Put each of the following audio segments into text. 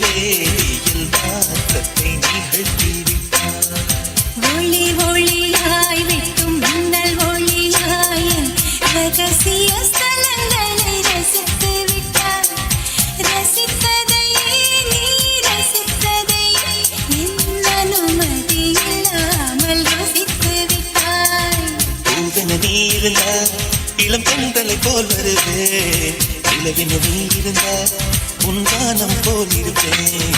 வேதியில் மாற்றத்தை நிகழ்த்திவிட்டார். ஒளி ஒளியாய் வெட்டும் மின்னல் ஒளியாய் ரகசிய ஸ்தலங்களை ரசித்து விட்டார். ரசித்ததையே நீ ரசித்ததையே என் அனுமதி இல்லாமல் ரசித்து விட்டாய். பூவென நீ இருந்தால் இளம் பெண்களை போல் வருவேன். நிலவென நீ இருந்தால் உன்வானம் போல் இருப்பேன்.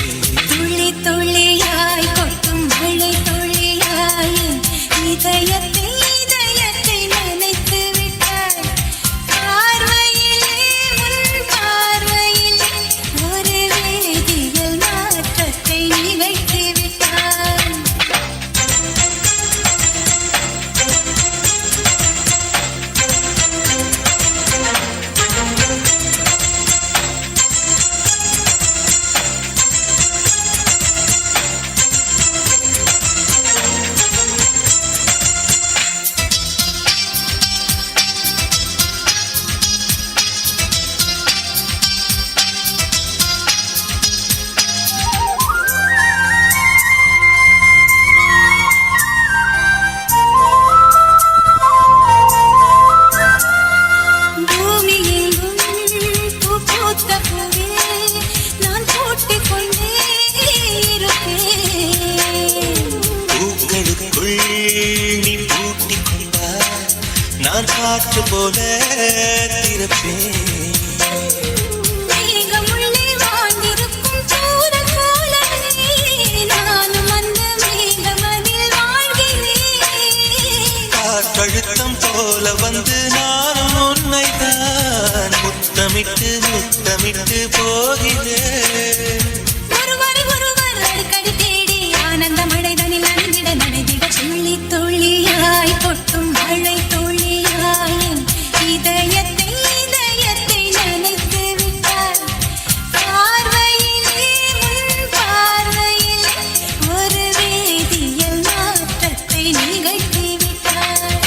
துளி துளியாய் கொட்டும் மழை துளியாய் இதயத்தை இதயத்தை நனைத்து விட்டாய். பார்வையிலே உன் பார்வையிலே ஒரு வேதியியல் மாற்றத்தை நிகழ்த்தி விட்டாய். நீ பூட்டிக் கொண்டால் நான் காற்று போல திறப்பேன். மேகமுள்ளே வாழ்ந்திருக்கும் சூரன் போலவே நானும் அந்த மேகமதில் வாழ்கிறேன். காற்றழுத்தம் போல வந்து நானும் உன்னைத்தான் முத்தமிட்டு முத்தமிட்டு போகிறேன். ஒருவரை ஒருவர் அடிக்கடி தேடி ஆனந்த மழைதனில் நனைந்திட நனைந்திட துளி துளியாய் கொட்டும் மழை துளியாய் இதயத்தை இதயத்தை நனைத்து விட்டார். பார்வையிலே உன் பார்வையிலே ஒரு வேதியியல் மாற்றத்தை நிகழ்த்தி விட்டார்.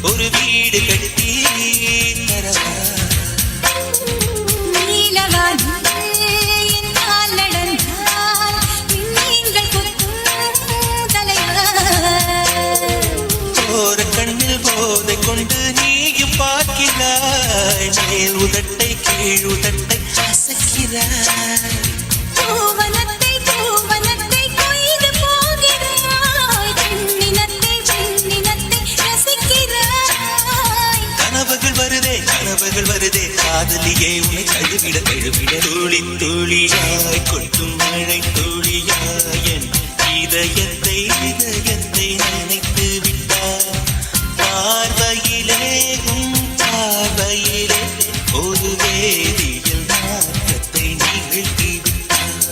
ஒரு வீடு கட்டி தரவா? ஓர கண்ணில் போதை கொண்டு நீயும் பார்க்கிறாய். மேல் உதட்டை கீழ் உதட்டை அசைக்கிறாய். கனவுகள் வருதே காதலியே உன்னை தழுவிட தழுவிட. துளி துளியாய் கொட்டும் மழை துளியாய் என் இதயத்தை இதயத்தை நினைத்து விட்டார். பார்வையிலே உன் பார்வையிலே ஒரு வேதியியல் மாற்றத்தை நிகழ்த்தி விட்டார்.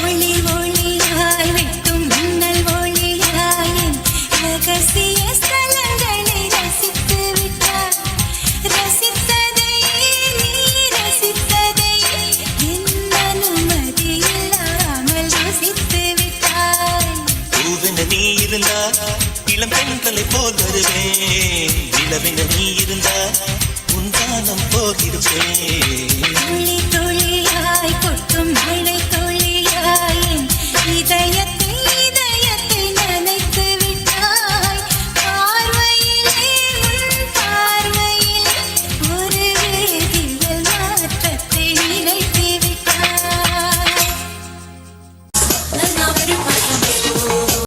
ஒளி ஒளியாய் வெட்டும் மின்னல் ஒளியாய் ரகசிய ஸ்தலங்களை ரசித்து விட்டார். ரசித்ததையே நீ ரசித்ததையே என் அனுமதி இல்லாமல் ரசித்து விட்டாய். பூவென நீ இருந்தால் இளம் பெண்களை போல் வருவேன். நிலவென நீ இருந்தால் உன் வானம் போல் இருப்பேன். துளி துளியாய் கொட்டும் மழை